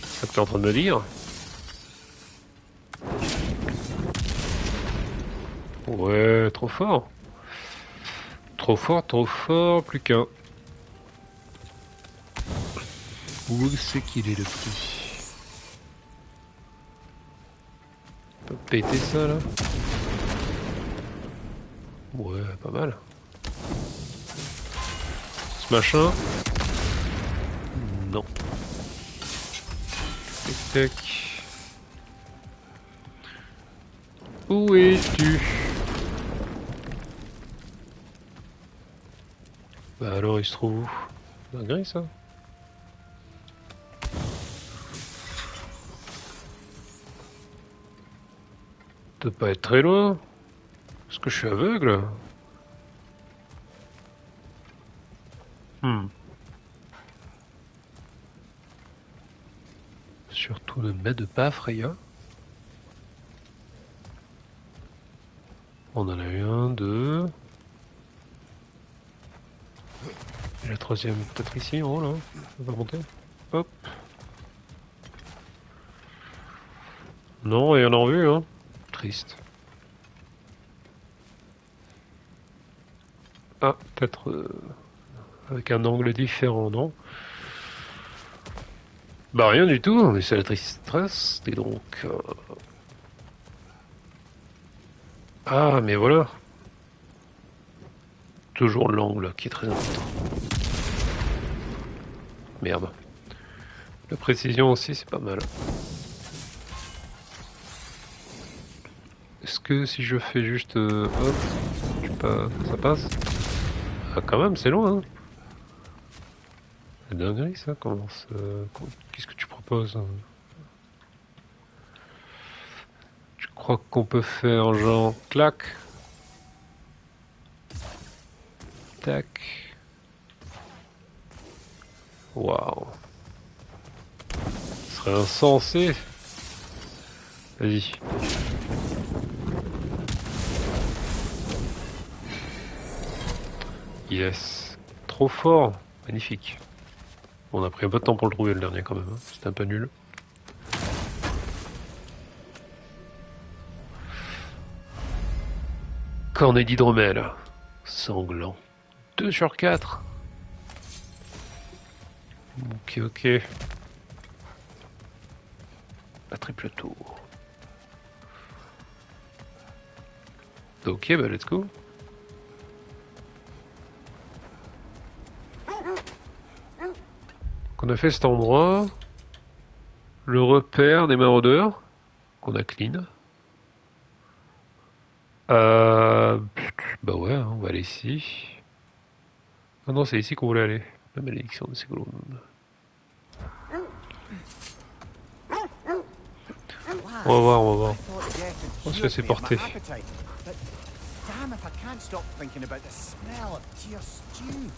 C'est ça que t'es en train de me dire? Ouais, trop fort. Trop fort, plus qu'un. Où c'est qu'il est le petit? On peut péter ça là? Ouais, pas mal. Ce machin? Non. Tac tac. Où es-tu? Bah alors il se trouve où? Dinguerie ça. Ça peut pas être très loin. Est-ce que je suis aveugle? Surtout ne m'aide pas, Freya. On en a eu un, deux. Et la troisième peut-être ici, en haut là. On va monter. Hop. Non, rien en vue, hein. Triste. Ah, peut-être avec un angle différent, non? Bah rien du tout, mais c'est la tristesse, et donc... Ah, mais voilà. Toujours l'angle qui est très important. Merde. La précision aussi, c'est pas mal. Est-ce que si je fais juste... hop, ça passe? Ah quand même, c'est loin, hein. C'est dinguerie ça, qu'est-ce que tu proposes? Je crois qu'on peut faire genre... Clac. Tac. Waouh. Ce serait insensé. Vas-y. Yes. Trop fort. Magnifique. On a pris un peu de temps pour le trouver le dernier quand même. Hein. C'était un peu nul. Cornet d'hydromel. Sanglant. 2 sur 4. Ok, ok. La triple tour. Ok, bah let's go. On a fait cet endroit. Le repère des maraudeurs. Qu'on a clean. Bah ouais, hein, on va aller ici. Ah non, c'est ici qu'on voulait aller. La malédiction de Sigurd. On va voir, on va voir.
I thought death had
On se
cured
laisser
me of my
porter.
appetite, but damn if I can't stop thinking about the smell of Tyr stew.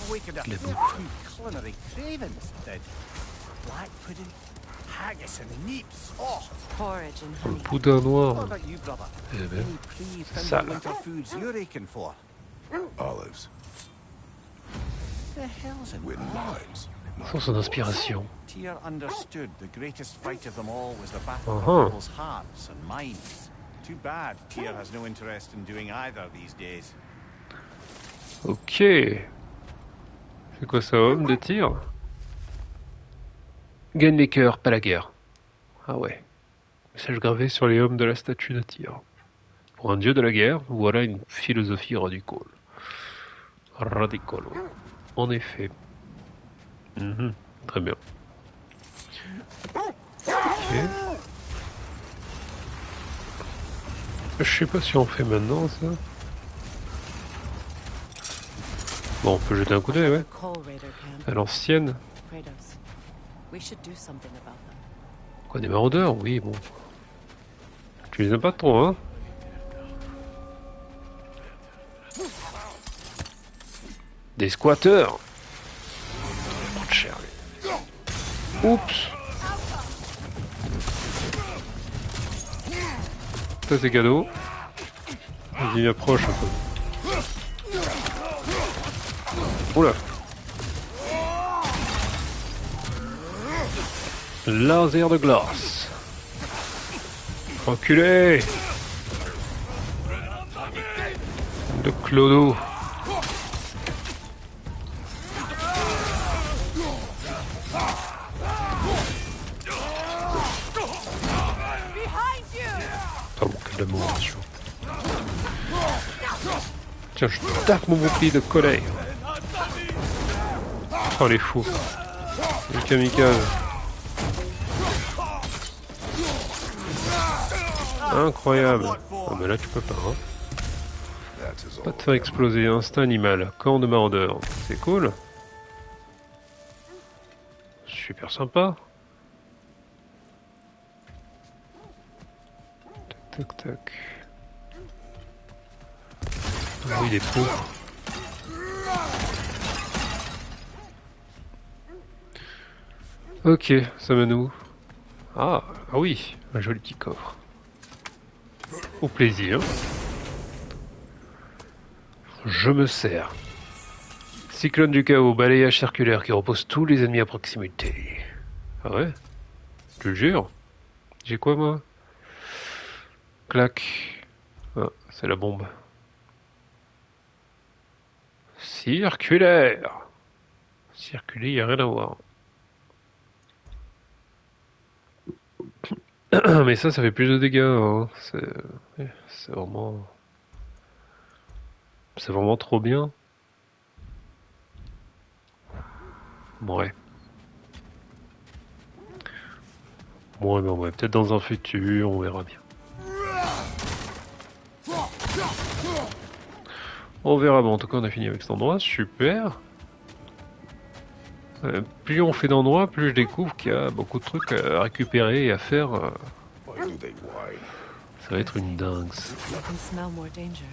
Awakened a
La
fair
bouffe.
few culinary cravings, did. Black pudding, haggis and neeps. Oh,
Porridge and
Le
honey.
boudin
what
noir.
about you, brother?
Eh ben,
Any pre-Findle
sale.
winter foods you're aching for?
Olives.
The hell's in
Wind mines.
Sans son inspiration.
Tyr understood the greatest fight of them all was the battle
Uh-huh.
for people's hearts and minds. Too bad Tyr has no interest in doing either these days.
Ok. C'est quoi ça, homme de tir? Gagne les cœurs, pas la guerre. Ah ouais. Message gravé sur les hommes de la statue de tir. Pour un dieu de la guerre, voilà une philosophie radicale. Radicale. En effet. Mhm, très bien. Ok. Je sais pas si on fait maintenant ça. Bon, on peut jeter un coup d'œil, ouais.
Coal Raider camp.
À l'ancienne.
Kratos, we should do something about them.
Quoi, des maraudeurs? Oui, bon. Tu les aimes pas trop, hein? Des squatteurs! Pas de cher, lui. Oups! Ça, c'est cadeau. Vas-y, approche un peu. Oula! Laser de glace. Reculez! De clodo. Pas mon quel d'amour, bien sûr. Tiens, je tape mon bouclier de collègue. Oh, les fous. Les kamikazes. Incroyable. Oh, mais là, tu peux pas, hein.
That is
Pas
all.
te faire exploser, instinct animal, camp de maraudeurs. C'est cool. Super sympa. Tac, tac, tac. Ah oui, des pots. Ok, ça mène où? Ah oui, un joli petit coffre. Au plaisir. Je me sers. Cyclone du chaos, balayage circulaire qui repose tous les ennemis à proximité. Ah ouais? Tu le jures? J'ai quoi moi? Clac. Ah, c'est la bombe. Circulaire. Circuler, y a rien à voir. Mais ça fait plus de dégâts. Hein. C'est vraiment... C'est vraiment trop bien. Ouais. Bon, mais ouais, peut-être dans un futur, on verra bien. On verra, bon, en tout cas on a fini avec cet endroit, super. Plus on fait d'endroits, plus je découvre qu'il y a beaucoup de trucs à récupérer et à faire.
Why do they whine?
Ça va être une dingue.
I can smell more danger.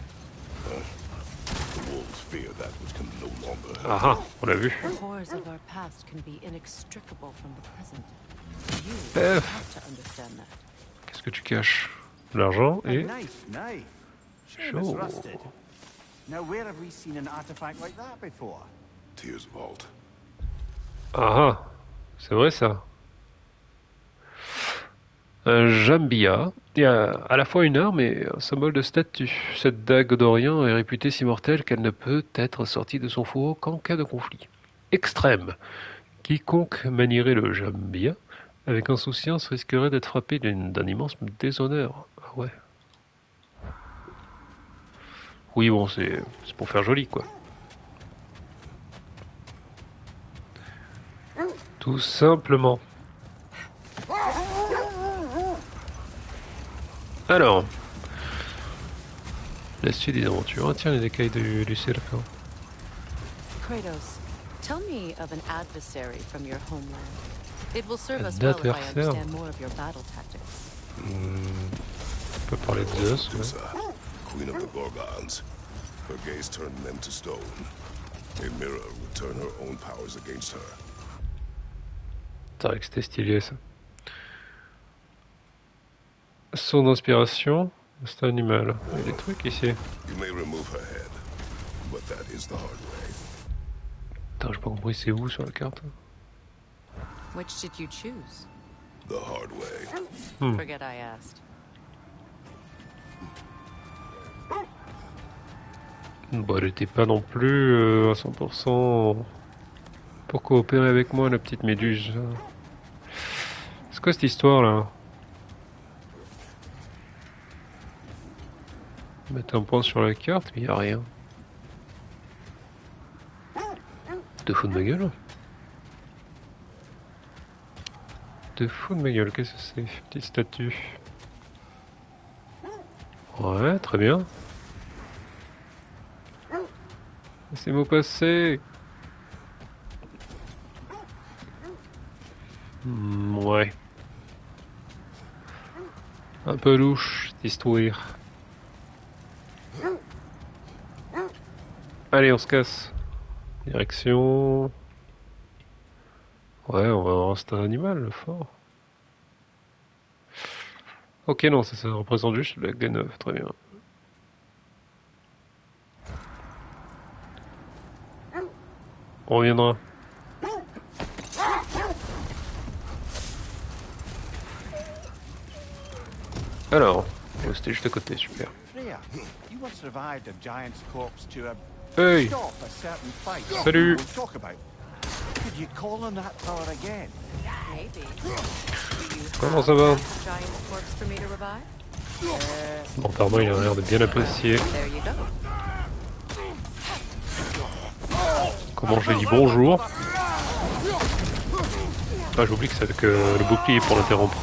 The wolves fear that which can no longer help.
Ah ah, on l'a vu.
The horrors of our past can be inextricable from the present. You
F.
have to understand that.
Qu'est-ce que tu caches? L'argent
A
et...
knife. Shame it's
Sure.
rusted. Now, where have we seen an artifact like that before?
Tyr's vault.
Ah ah, c'est vrai ça. Un jambia, et à la fois une arme et un symbole de statut. Cette dague d'Orient est réputée si mortelle qu'elle ne peut être sortie de son fourreau qu'en cas de conflit extrême. Quiconque manierait le jambia avec insouciance risquerait d'être frappé d'un immense déshonneur. Ah ouais. Oui bon, c'est pour faire joli quoi. Tout simplement. Alors, la suite des aventures. Ah, tiens, les écailles du serpent.
Kratos, tell me of an adversary from your homeland. It will serve
Un
us well if I
adversaire.
understand more of your battle tactics.
On peut parler de Zeus. Ouais.
Medusa, queen of the Gorgons. Her gaze turned men to stone. A mirror would turn her own powers against her.
C'est vrai que c'était stylé ça. Son inspiration, c'est un animal. Il y a des trucs ici.
You may remove her head, but that is the hard way.
Attends, j'ai pas compris, c'est où sur la carte?
Which did you choose?
The hard way.
Forget I asked.
Bon, elle était pas non plus à 100% pour coopérer avec moi, la petite méduse. C'est quoi cette histoire là? Mettre un point sur la carte, mais y a rien. Te fous de ma gueule? Te fous de ma gueule, qu'est-ce que c'est? Petite statue. Ouais, très bien. Laissez-moi passer. Ouais. Un peu louche, cette histoire. Allez, on se casse. Direction... Ouais, on va voir c'est un animal, le fort. Ok, non, ça représente juste le lac des Neufs, très bien. On reviendra. Alors, c'était juste à côté, super.
Freya, you once revived a giant's corpse to
Hey,
stop a certain fight
Salut.
we'll talk about. Could you call on that power again?
Maybe. Do you
comment ça va?
have a giant corpse for me to revive?
Bon, pardon, il a l'air de bien apprécier.
There you go.
Comment je lui dis bonjour. Ah, j'oublie que c'est que le bouclier pour l'interrompre.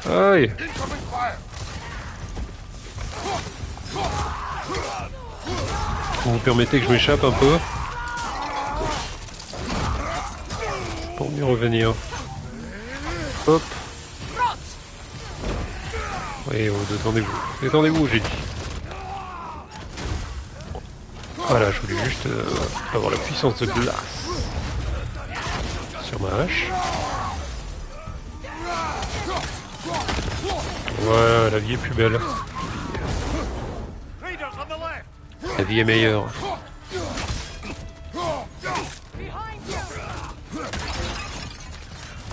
Aïe. Vous me permettez que je m'échappe un peu pour mieux revenir. Hop. Oui, oh, détendez-vous. Détendez-vous, j'ai dit. Voilà, je voulais juste avoir la puissance de glace sur ma hache. Voilà, la vie est plus belle.
Raiders on the left!
La vie est meilleure.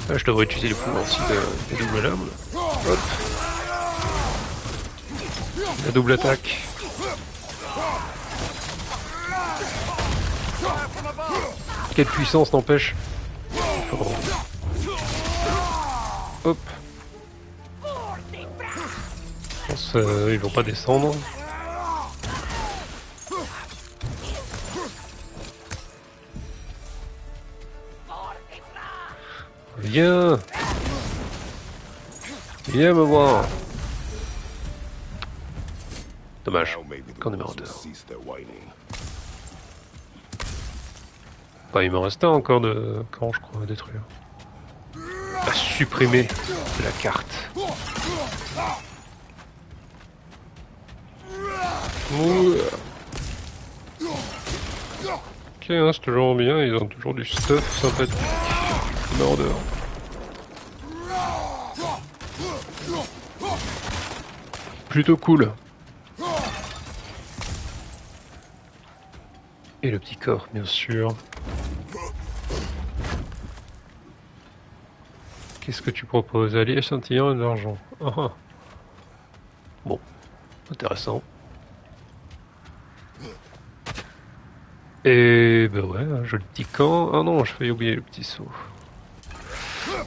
Là, je devrais utiliser le pouvoir aussi de double lame. Hop. La double attaque. Quelle puissance n'empêche. Oh. Hop. Je pense ils vont pas descendre. Viens. Viens me voir. Dommage.
Now maybe the
Camp numéro
wolves will
2.
cease their whining.
Bah, il m'en reste un encore de camp, je crois, à détruire. À supprimer de la carte. Ouh. Ok, hein, c'est toujours bien, ils ont toujours du stuff sympathique. Border. Plutôt cool. Et le petit corps, bien sûr. Qu'est-ce que tu proposes? Allié scintillant et de l'argent. Ah, ah. Bon, intéressant. Et bah ouais, je le dis quand. Ah non, je failli oublier le petit saut.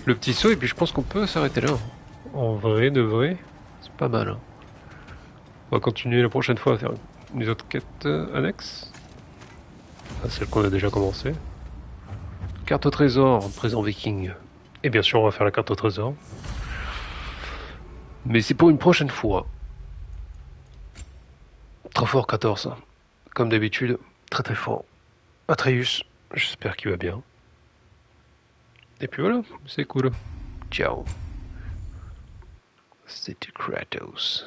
Le petit saut, et puis je pense qu'on peut s'arrêter là. En vrai, de vrai, c'est pas mal. Hein. On va continuer la prochaine fois à faire les autres quêtes annexes. Ah, celle qu'on a déjà commencé. Carte au trésor, présent viking. Et bien sûr, on va faire la carte au trésor. Mais c'est pour une prochaine fois. Très fort 14. Comme d'habitude, très très fort. Atreus, j'espère qu'il va bien. Et puis voilà, c'est cool. Ciao. C'était Kratos.